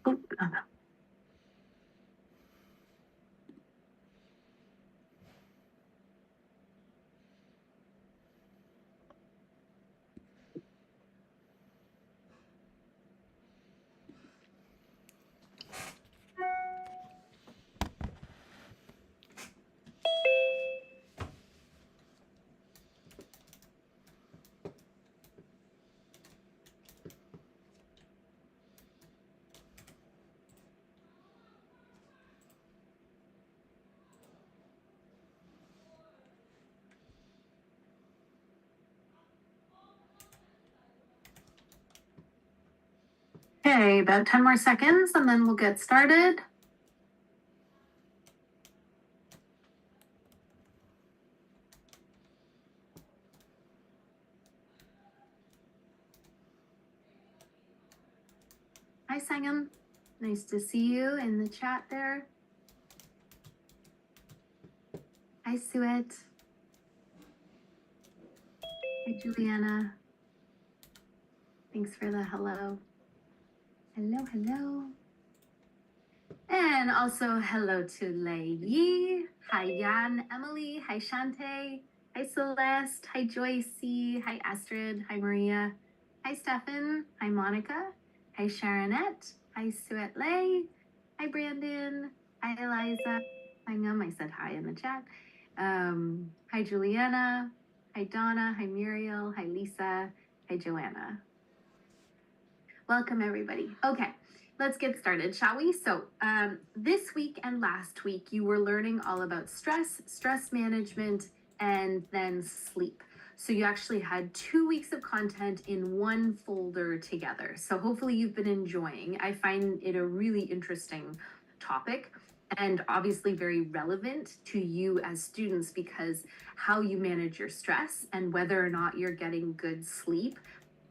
Oh, no. Okay, about 10 more seconds and then we'll get started. Hi, Sangam. Nice to see you in the chat there. Hi, Suet. Hi, Juliana. Thanks for the hello. Hello, hello. And also hello to Lei Yi. Hi, Yan, Emily. Hi, Shante. Hi, Celeste. Hi, Joycey. Hi, Astrid. Hi, Maria. Hi, Stefan. Hi, Monica. Hi, Sharonette. Hi, Suet Lei. Hi, Brandon. Hi, Eliza. Hi, Ngum. I said hi in the chat. Hi, Juliana. Hi, Donna. Hi, Muriel. Hi, Lisa. Hi, Joanna. Welcome, everybody. Okay, let's get started, shall we? So this week and last week, you were learning all about stress management, and then sleep. So you actually had 2 weeks of content in one folder together. So hopefully you've been enjoying. I find it a really interesting topic and obviously very relevant to you as students, because how you manage your stress and whether or not you're getting good sleep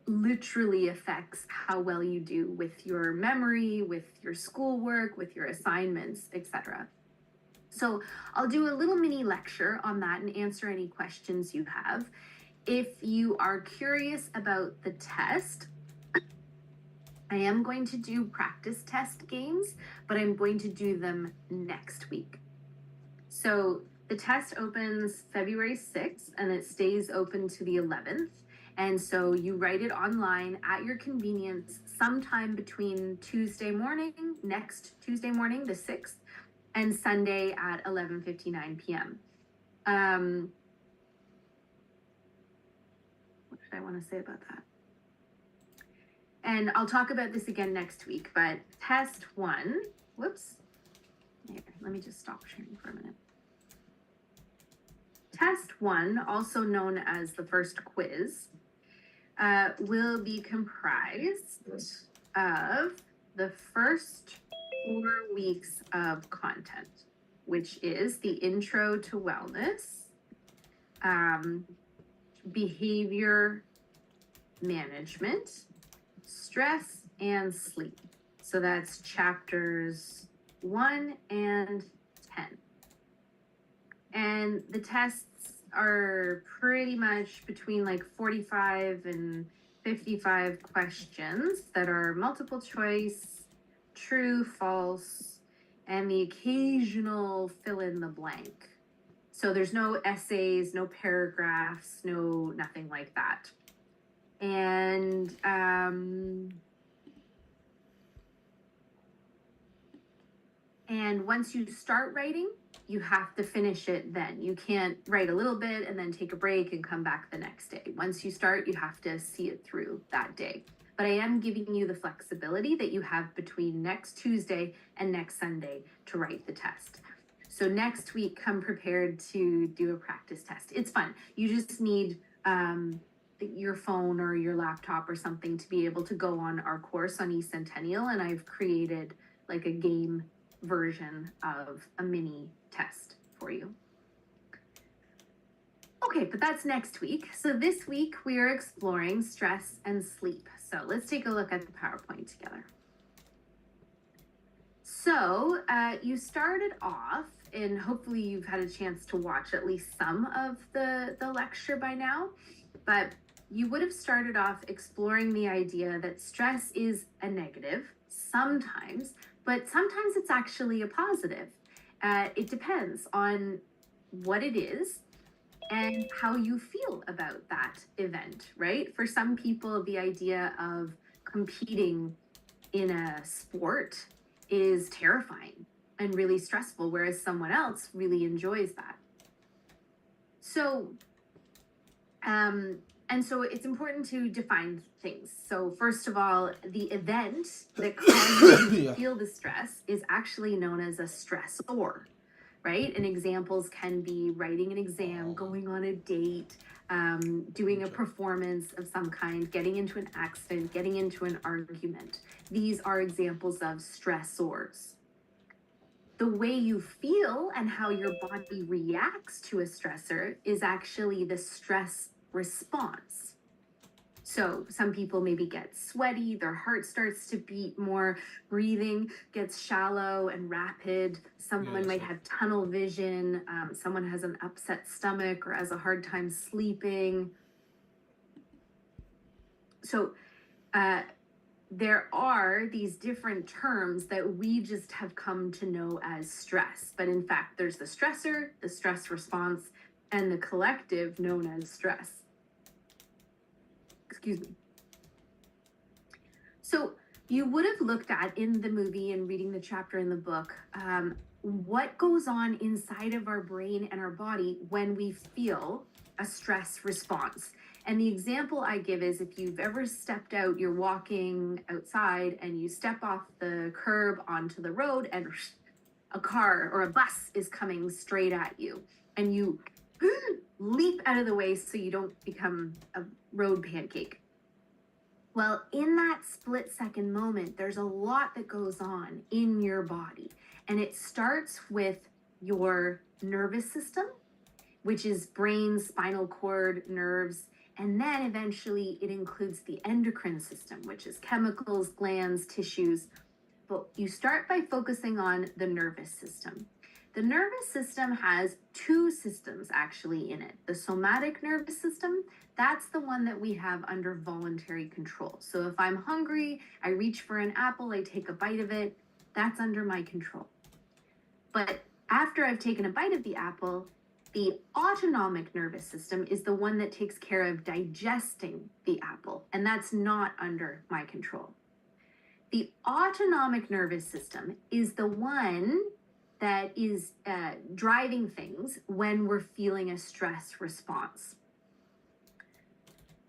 literally affects how well you do with your memory, with your schoolwork, with your assignments, etc. So I'll do a little mini lecture on that and answer any questions you have. If you are curious about the test, I am going to do practice test games, but I'm going to do them next week. So the test opens February 6th and it stays open to the 11th. And so you write it online at your convenience sometime between Tuesday morning, next Tuesday morning, the 6th, and Sunday at 11:59 p.m. What did I want to say about that? And I'll talk about this again next week, but test one, whoops. Here, let me just stop sharing for a minute. Test one, also known as the first quiz, will be comprised of the first 4 weeks of content, which is the intro to wellness, behavior management, stress, and sleep. So that's chapters 1 and 10. And the tests are pretty much between like 45 and 55 questions that are multiple choice, true, false, and the occasional fill in the blank. So there's no essays, no paragraphs, nothing like that. And once you start writing, you have to finish it then. You can't write a little bit and then take a break and come back the next day. Once you start, you have to see it through that day. But I am giving you the flexibility that you have between next Tuesday and next Sunday to write the test. So next week, come prepared to do a practice test. It's fun. You just need your phone or your laptop or something to be able to go on our course on eCentennial, and I've created like a game version of a mini test for you. Okay, but that's next week. So this week we are exploring stress and sleep. So let's take a look at the PowerPoint together. So you started off, and hopefully you've had a chance to watch at least some of the lecture by now, but you would have started off exploring the idea that stress is a negative sometimes, but sometimes it's actually a positive. It depends on what it is and how you feel about that event, right? For some people, the idea of competing in a sport is terrifying and really stressful, whereas someone else really enjoys that. So, and so it's important to define things. So, first of all, the event that causes you to feel the stress is actually known as a stressor, right? And examples can be writing an exam, going on a date, doing a performance of some kind, getting into an accident, getting into an argument. These are examples of stressors. The way you feel and how your body reacts to a stressor is actually the stress response. So some people maybe get sweaty, their heart starts to beat more, breathing gets shallow and rapid. Someone might have tunnel vision. Someone has an upset stomach or has a hard time sleeping. So there are these different terms that we just have come to know as stress. But in fact, there's the stressor, the stress response, and the collective known as stress. Excuse me. So you would have looked at in the movie and reading the chapter in the book, what goes on inside of our brain and our body when we feel a stress response. And the example I give is if you've ever stepped out, you're walking outside and you step off the curb onto the road and a car or a bus is coming straight at you and you leap out of the way so you don't become a road pancake. Well, in that split second moment, there's a lot that goes on in your body. And it starts with your nervous system, which is brain, spinal cord, nerves. And then eventually it includes the endocrine system, which is chemicals, glands, tissues. But you start by focusing on the nervous system. The nervous system has two systems actually in it. The somatic nervous system, that's the one that we have under voluntary control. So if I'm hungry, I reach for an apple, I take a bite of it, that's under my control. But after I've taken a bite of the apple, the autonomic nervous system is the one that takes care of digesting the apple, and that's not under my control. The autonomic nervous system is the one that is driving things when we're feeling a stress response.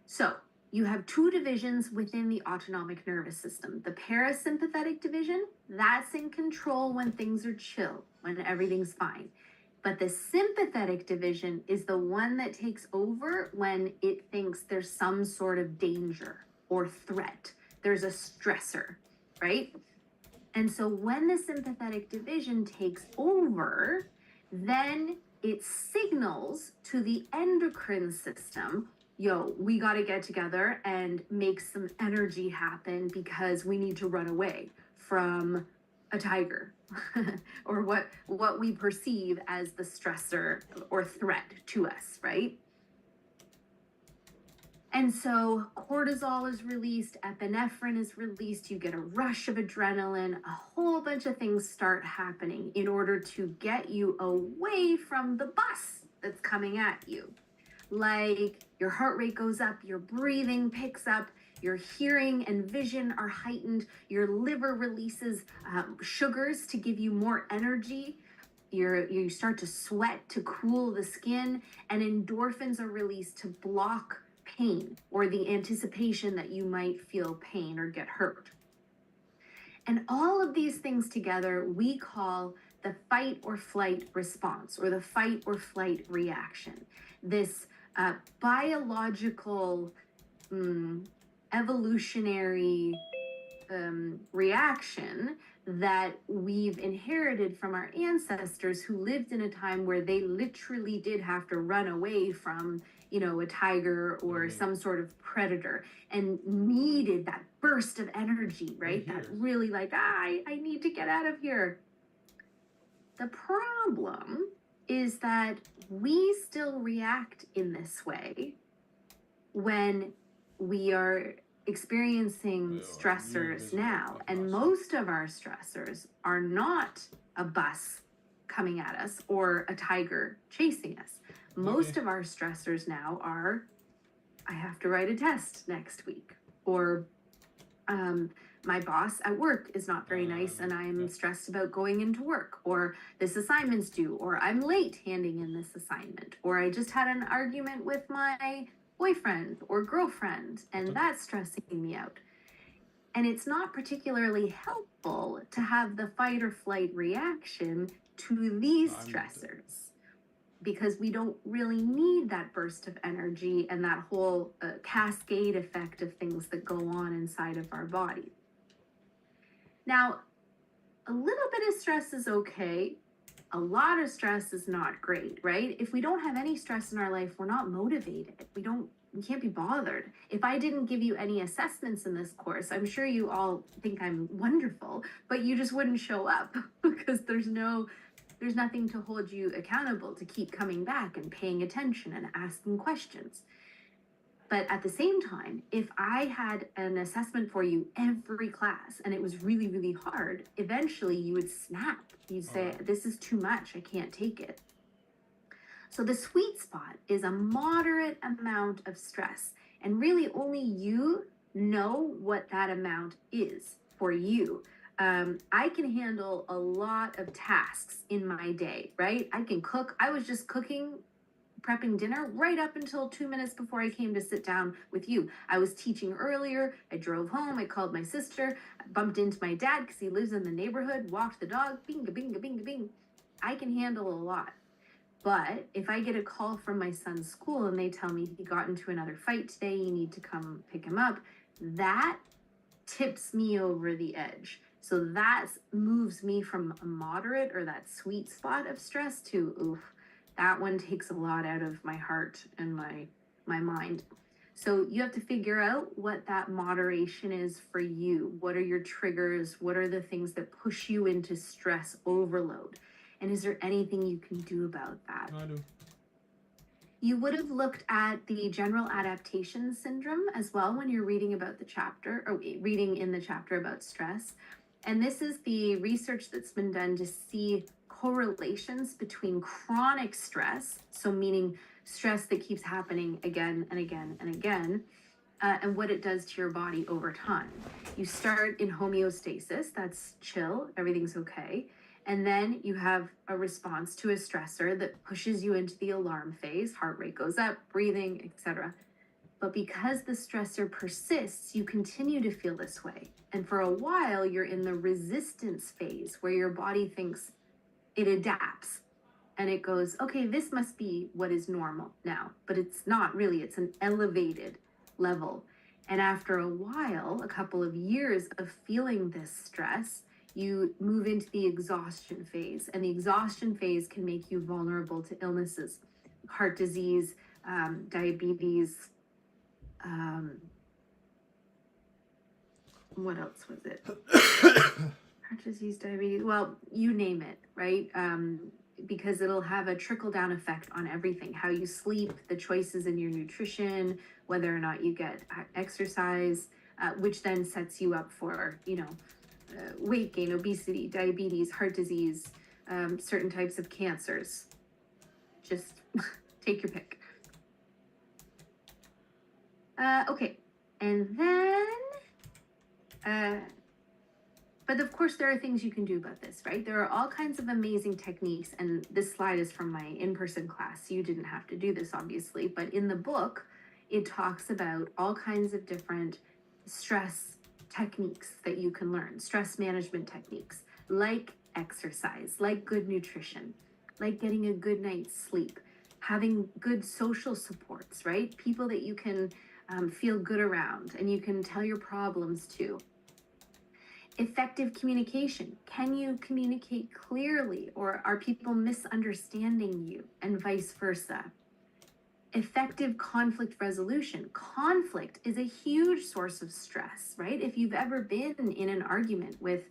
So you have two divisions within the autonomic nervous system. The parasympathetic division, that's in control when things are chill, when everything's fine. But the sympathetic division is the one that takes over when it thinks there's some sort of danger or threat. There's a stressor, right? And so when the sympathetic division takes over, then it signals to the endocrine system, yo, we got to get together and make some energy happen because we need to run away from a tiger or what we perceive as the stressor or threat to us, right? And so cortisol is released, epinephrine is released, you get a rush of adrenaline, a whole bunch of things start happening in order to get you away from the bus that's coming at you. Like your heart rate goes up, your breathing picks up, your hearing and vision are heightened, your liver releases sugars to give you more energy, you start to sweat to cool the skin, and endorphins are released to block pain or the anticipation that you might feel pain or get hurt. And all of these things together we call the fight or flight response or the fight or flight reaction. This biological evolutionary reaction that we've inherited from our ancestors who lived in a time where they literally did have to run away from, you know, a tiger or some sort of predator and needed that burst of energy, right? That really like, I need to get out of here. The problem is that we still react in this way when we are experiencing stressors now, and most of our stressors are not a bus coming at us or a tiger chasing us. Most of our stressors now are, I have to write a test next week, or my boss at work is not very nice and I'm stressed about going into work, or this assignment's due, or I'm late handing in this assignment, or I just had an argument with my boyfriend or girlfriend and that's stressing me out. And it's not particularly helpful to have the fight or flight reaction to these stressors, because we don't really need that burst of energy and that whole cascade effect of things that go on inside of our body. Now, a little bit of stress is okay. A lot of stress is not great, right? If we don't have any stress in our life, we're not motivated. We can't be bothered. If I didn't give you any assessments in this course, I'm sure you all think I'm wonderful, but you just wouldn't show up because there's nothing to hold you accountable to keep coming back and paying attention and asking questions. But at the same time, if I had an assessment for you every class and it was really, really hard, eventually you would snap. You'd say, this is too much, I can't take it. So the sweet spot is a moderate amount of stress. And really only you know what that amount is for you. I can handle a lot of tasks in my day, right? I can cook. I was just prepping dinner right up until 2 minutes before I came to sit down with you. I was teaching earlier. I drove home. I called my sister, bumped into my dad because he lives in the neighborhood, walked the dog, binga, binga, binga, bing. I can handle a lot. But if I get a call from my son's school and they tell me he got into another fight today, you need to come pick him up, that tips me over the edge. So that moves me from a moderate or that sweet spot of stress to, oof, that one takes a lot out of my heart and my mind. So you have to figure out what that moderation is for you. What are your triggers? What are the things that push you into stress overload? And is there anything you can do about that? I do. You would have looked at the general adaptation syndrome as well when you're reading about the chapter, or reading in the chapter about stress. And this is the research that's been done to see correlations between chronic stress, so meaning stress that keeps happening again and again and again, and what it does to your body over time. You start in homeostasis, that's chill, everything's okay. And then you have a response to a stressor that pushes you into the alarm phase, heart rate goes up, breathing, etc. But because the stressor persists, you continue to feel this way. And for a while, you're in the resistance phase where your body thinks it adapts and it goes, okay, this must be what is normal now, but it's not really, it's an elevated level. And after a while, a couple of years of feeling this stress, you move into the exhaustion phase, and the exhaustion phase can make you vulnerable to illnesses, heart disease, diabetes, what else was it? Heart disease, diabetes, well, you name it, right? Because it'll have a trickle-down effect on everything, how you sleep, the choices in your nutrition, whether or not you get exercise, which then sets you up for, weight gain, obesity, diabetes, heart disease, certain types of cancers. Just take your pick. Okay, and then, but of course there are things you can do about this, right? There are all kinds of amazing techniques, and this slide is from my in-person class. You didn't have to do this, obviously, but in the book, it talks about all kinds of different stress techniques that you can learn, stress management techniques, like exercise, like good nutrition, like getting a good night's sleep, having good social supports, right? People that you can feel good around and you can tell your problems to. Effective communication. Can you communicate clearly, or are people misunderstanding you, and vice versa? Effective conflict resolution. Conflict is a huge source of stress, right? If you've ever been in an argument with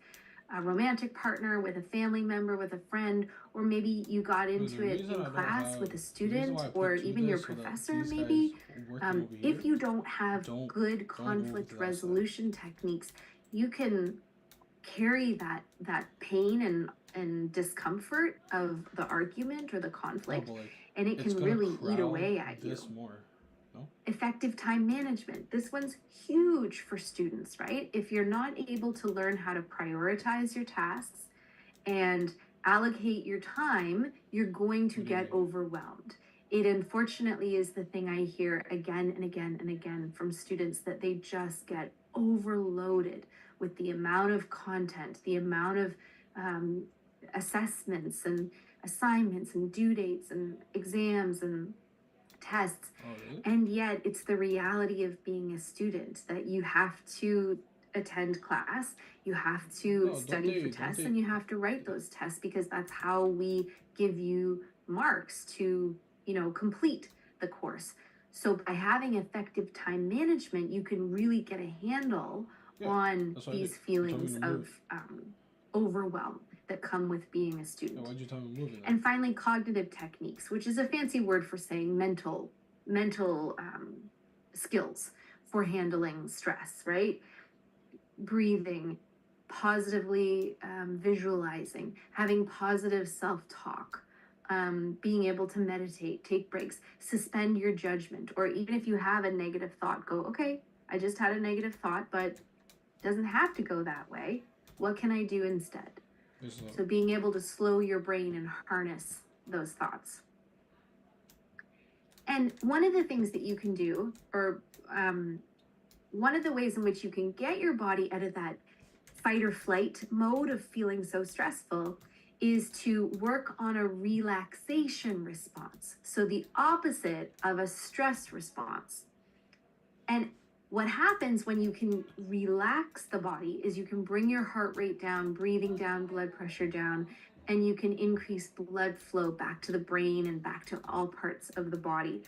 a romantic partner, with a family member, with a friend, or maybe you got Look, into the it reason in I don't class have with a the reason why student I or put two even your there so that professor, these guys maybe. working over If here you don't have don't good don't go over to conflict that side. resolution techniques, you can carry that pain and discomfort of the argument or the No, conflict, but like and it it's can gonna really eat crowd away at you. this more. No? Effective time management. This one's huge for students, right? If you're not able to learn how to prioritize your tasks and allocate your time, you're going to What do you get mean? overwhelmed. It unfortunately is the thing I hear again and again and again from students, that they just get overloaded with the amount of content, the amount of um, assessments and assignments and due dates and exams and tests. Oh really? And yet it's the reality of being a student that you have to attend class, you have to No, study for don't tests, they and you have to write those tests, because that's how we give you marks to, complete the course. So by having effective time management, you can really get a handle yeah, on that's what I did. these You told me feelings to move. of overwhelm that come with being a Yeah, student. why'd you tell me to move it then? And finally, cognitive techniques, which is a fancy word for saying mental skills for handling stress, right? Breathing, positively visualizing, having positive self-talk, being able to meditate, take breaks, suspend your judgment, or even if you have a negative thought, go, okay, I just had a negative thought, but it doesn't have to go that way. What can I do instead? So being able to slow your brain and harness those thoughts. And one of the things that you can do, or one of the ways in which you can get your body out of that fight or flight mode of feeling so stressful, is to work on a relaxation response. So the opposite of a stress response. And what happens when you can relax the body is you can bring your heart rate down, breathing down, blood pressure down, and you can increase blood flow back to the brain and back to all parts of the body.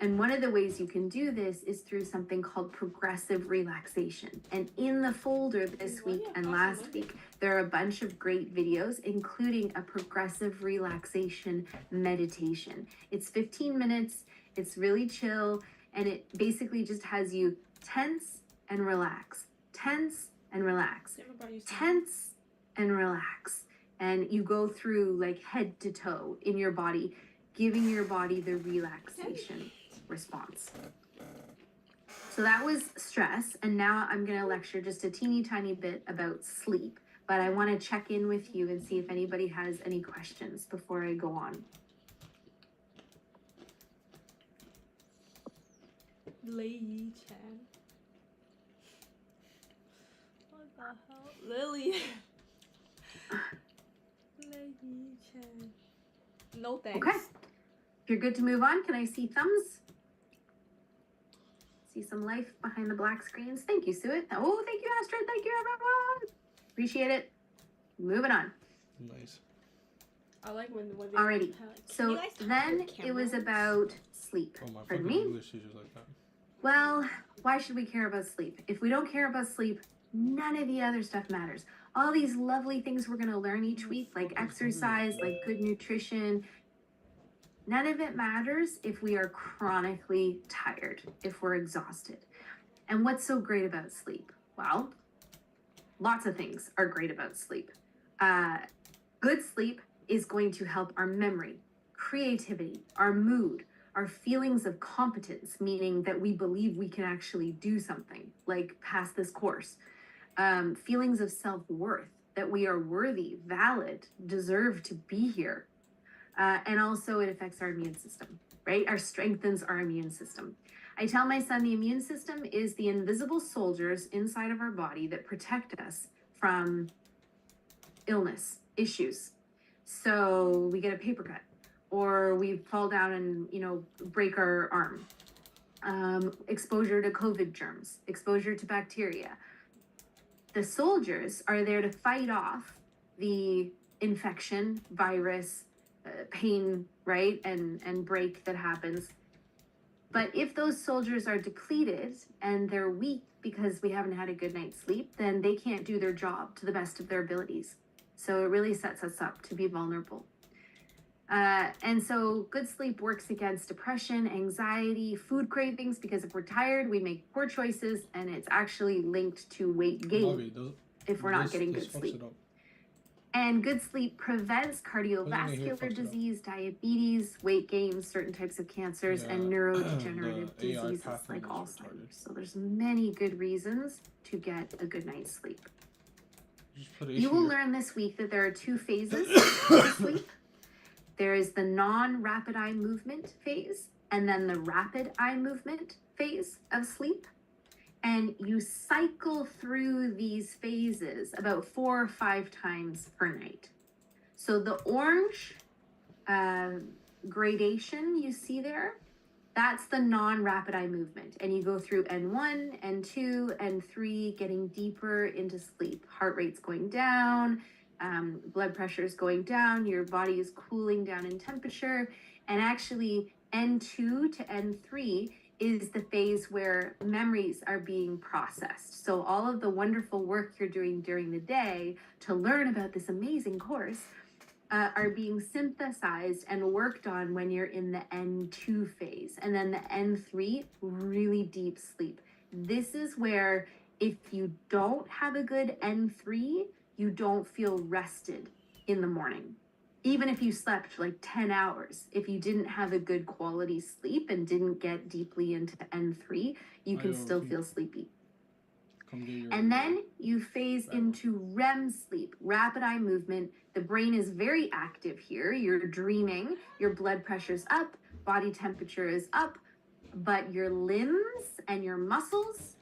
And one of the ways you can do this is through something called progressive relaxation. And in the folder this week and last week, there are a bunch of great videos, including a progressive relaxation meditation. It's 15 minutes, it's really chill, and it basically just has you tense and relax, tense and relax, tense and relax. And you go through like head to toe in your body, giving your body the relaxation response. So that was stress, and now I'm going to lecture just a teeny tiny bit about sleep, but I want to check in with you and see if anybody has any questions before I go on. Lei Chan. What the hell? Lily. Lei Chan. No thanks. Okay. If you're good to move on, can I see thumbs? See some life behind the black screens. Thank you, Suet. Oh, thank you, Astrid. Thank you, everyone. Appreciate it. Moving on. Nice. I like when they Alrighty. Can So you guys turn then your it was cameras? about sleep. Oh my Pardon fucking me? English teacher's like that. Well, why should we care about sleep? If we don't care about sleep, none of the other stuff matters. All these lovely things we're going to learn each week, like exercise, like good nutrition, none of it matters if we are chronically tired, if we're exhausted. And what's so great about sleep? Well, lots of things are great about sleep. Good sleep is going to help our memory, creativity, our mood, our feelings of competence, meaning that we believe we can actually do something, like pass this course. Feelings of self-worth, that we are worthy, valid, deserve to be here. And also it affects our immune system, right? Strengthens our immune system. I tell my son the immune system is the invisible soldiers inside of our body that protect us from illness, issues. So we get a paper cut, or we fall down and, break our arm. Exposure to COVID germs, exposure to bacteria. The soldiers are there to fight off the infection, virus, pain, right, and break that happens. But if those soldiers are depleted and they're weak because we haven't had a good night's sleep, then they can't do their job to the best of their abilities. So it really sets us up to be vulnerable. And so good sleep works against depression, anxiety, food cravings, because if we're tired, we make poor choices, and it's actually linked to weight gain if we're not getting good sleep. And good sleep prevents cardiovascular disease, diabetes, weight gain, certain types of cancers, and neurodegenerative diseases like Alzheimer's. So there's many good reasons to get a good night's sleep. You will learn this week that there are 2 phases of sleep. There is the non-rapid eye movement phase, and then the rapid eye movement phase of sleep. And you cycle through these phases about 4 or 5 times per night. So the orange gradation you see there, that's the non-rapid eye movement. And you go through N1, N2, N3, getting deeper into sleep. Heart rate's going down, blood pressure is going down, your body is cooling down in temperature. And actually N2 to N3 is the phase where memories are being processed. So all of the wonderful work you're doing during the day to learn about this amazing course are being synthesized and worked on when you're in the N2 phase. And then the N3, really deep sleep. This is where if you don't have a good N3, you don't feel rested in the morning. Even if you slept like 10 hours, if you didn't have a good quality sleep and didn't get deeply into N3, you can still feel sleepy. And then you phase into REM sleep, rapid eye movement. The brain is very active here. You're dreaming, your blood pressure's up, body temperature is up, but your limbs and your muscles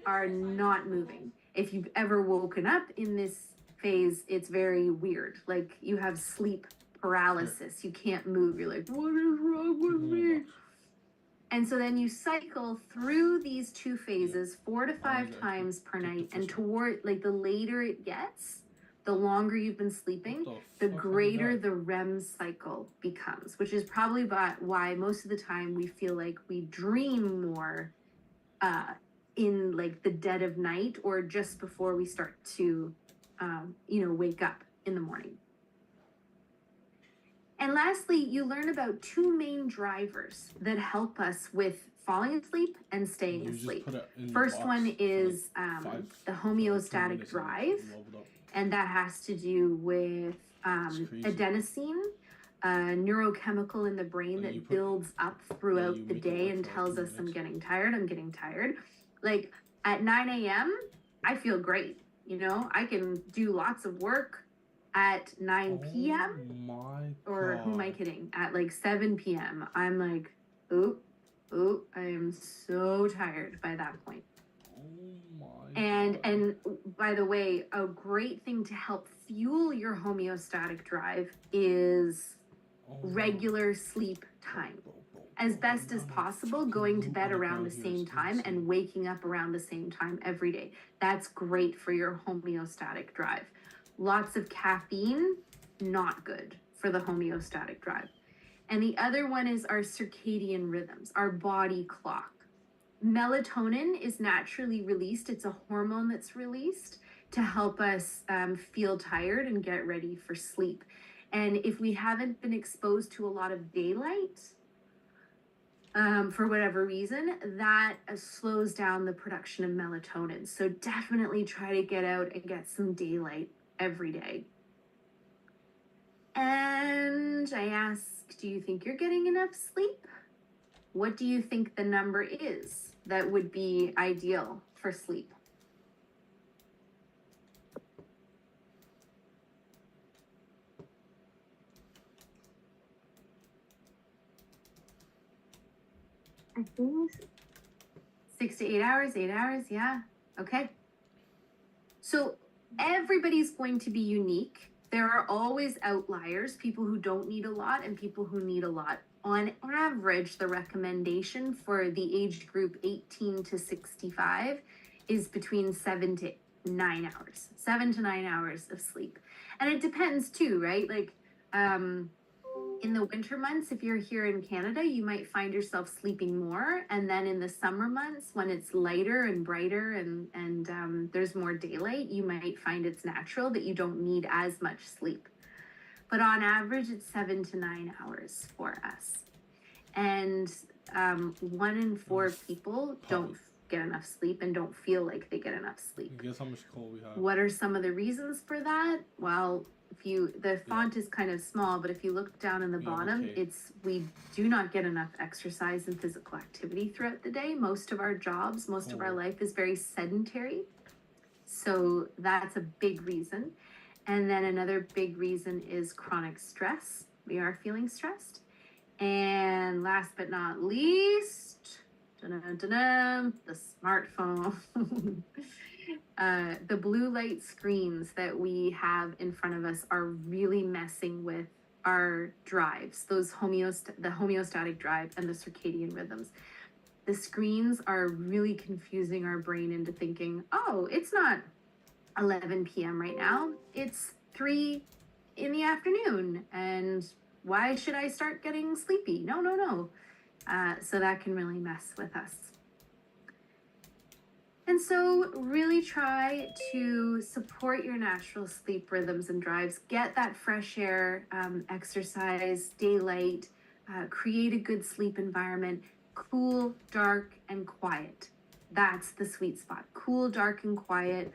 are not moving. If you've ever woken up in this phase, it's very weird. Like you have sleep paralysis. You can't move. You're like, what is wrong with me? And so then you cycle through these 2 phases 4 to 5 times per night. And toward like the later it gets, the longer you've been sleeping, the greater the REM cycle becomes, which is probably why most of the time we feel like we dream more in like the dead of night or just before we start to wake up in the morning. And lastly, you learn about 2 main drivers that help us with falling asleep and staying asleep. First one is the homeostatic drive, and that has to do with adenosine, a neurochemical in the brain that builds up throughout the day and tells us I'm getting tired. Like at 9 a.m., I feel great. I can do lots of work at 9 p.m. Or who am I kidding? At like 7 p.m. I'm like, I am so tired by that point. And by the way, a great thing to help fuel your homeostatic drive is regular sleep time. As best as possible, going to bed around the same time and waking up around the same time every day. That's great for your homeostatic drive. Lots of caffeine, not good for the homeostatic drive. And the other one is our circadian rhythms, our body clock. Melatonin is naturally released. It's a hormone that's released to help us feel tired and get ready for sleep. And if we haven't been exposed to a lot of daylight, for whatever reason, that slows down the production of melatonin. So definitely try to get out and get some daylight every day. And I ask, do you think you're getting enough sleep? What do you think the number is that would be ideal for sleep? I think 6 to 8 hours, 8 hours, yeah. Okay. So everybody's going to be unique. There are always outliers, people who don't need a lot and people who need a lot. On average, the recommendation for the age group 18 to 65 is between 7 to 9 hours, 7 to 9 hours of sleep. And it depends too, right? Like, In the winter months, if you're here in Canada, you might find yourself sleeping more. And then in the summer months, when it's lighter and brighter and there's more daylight, you might find it's natural that you don't need as much sleep. But on average, it's 7 to 9 hours for us. And 1 in 4 people don't get enough sleep and don't feel like they get enough sleep. Guess how much coal we have? What are some of the reasons for that? Well, the font is kind of small, but if you look down in the bottom, okay. we do not get enough exercise and physical activity throughout the day. Most of our jobs, most of our life is very sedentary. So that's a big reason. And then another big reason is chronic stress. We are feeling stressed. And last but not least, the smartphone. The blue light screens that we have in front of us are really messing with our drives, the homeostatic drive and the circadian rhythms. The screens are really confusing our brain into thinking, oh, it's not 11 p.m. right now, it's 3 in the afternoon, and why should I start getting sleepy? No. So that can really mess with us. And so really try to support your natural sleep rhythms and drives. Get that fresh air, exercise, daylight, create a good sleep environment, cool, dark, and quiet. That's the sweet spot. Cool, dark, and quiet.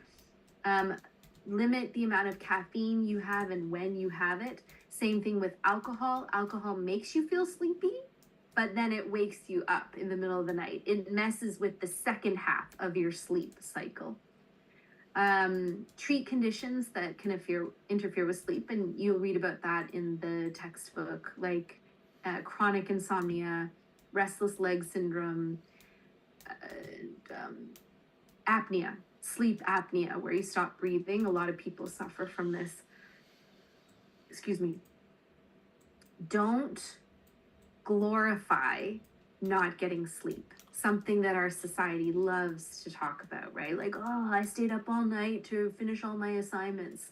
Limit the amount of caffeine you have and when you have it. Same thing with alcohol. Alcohol makes you feel sleepy, but then it wakes you up in the middle of the night. It messes with the second half of your sleep cycle. Treat conditions that can interfere with sleep, and you'll read about that in the textbook, like chronic insomnia, restless leg syndrome, apnea, sleep apnea, where you stop breathing. A lot of people suffer from this. Excuse me. Don't glorify not getting sleep, something that our society loves to talk about, right? Like, oh, I stayed up all night to finish all my assignments.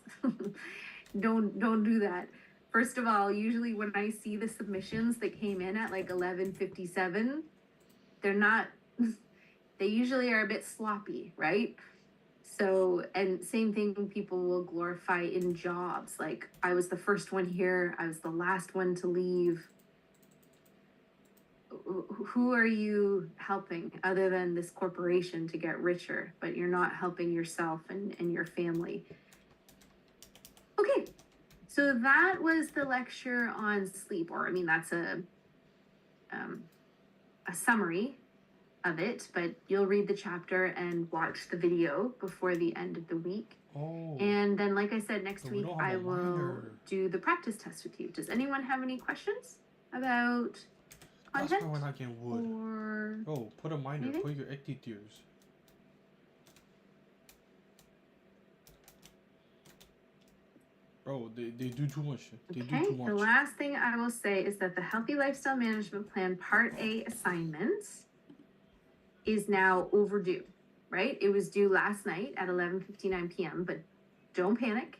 Don't do that. First of all, usually when I see the submissions that came in at like 11:57, they're not, they usually are a bit sloppy, right? So, and same thing, people will glorify in jobs. Like, I was the first one here, I was the last one to leave. Who are you helping other than this corporation to get richer, but you're not helping yourself and your family? Okay, so that was the lecture on sleep, or I mean, that's a summary of it, but you'll read the chapter and watch the video before the end of the week. Oh. And then, like I said, next But we week don't have I a will liner. do the practice test with you. Does anyone have any questions about That's content? why we're not getting wood. Or Oh, put a miner. anything? Put your ectitears. Bro, they do too much. They do okay, too much. the last thing I will say is that the Healthy Lifestyle Management Plan Part A assignment is now overdue, right? It was due last night at 11:59 p.m., but don't panic.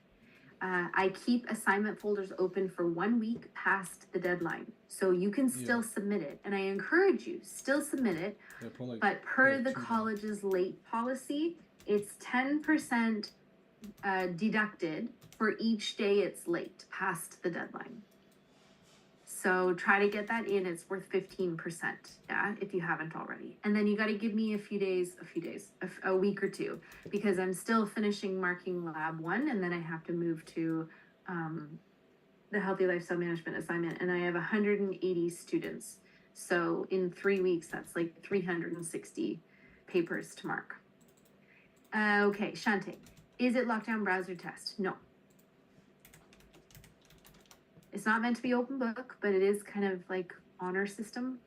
I keep assignment folders open for 1 week past the deadline. So you can still submit it. And I encourage you, still submit it. Yeah, put But per like the 2 down. college's late policy, it's 10% deducted for each day it's late past the deadline. So try to get that in. It's worth 15%, yeah, if you haven't already. And then you got to give me a week or two, because I'm still finishing marking lab 1, and then I have to move to the Healthy Lifestyle Management assignment, and I have 180 students. So in 3 weeks, that's like 360 papers to mark. Okay, Shante, is it lockdown browser test? No. It's not meant to be open book, but it is kind of like honor system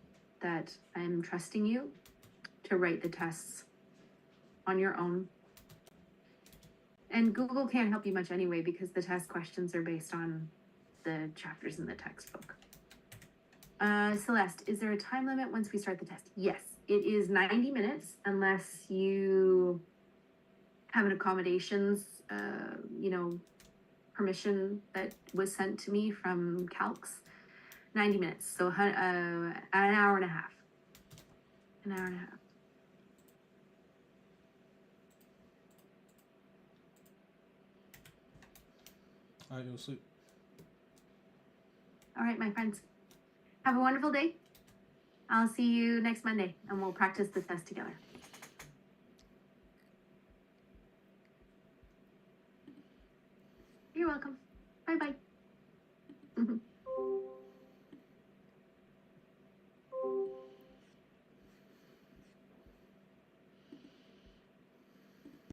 that I'm trusting you to write the tests on your own. And Google can't help you much anyway, because the test questions are based on the chapters in the textbook. Celeste, is there a time limit once we start the test? Yes, it is 90 minutes unless you have an accommodations, permission that was sent to me from Calcs. 90 minutes. So an hour and a half. An hour and a half. Alright, you'll sleep. All right, my friends. Have a wonderful day. I'll see you next Monday and we'll practice the test together. You're welcome.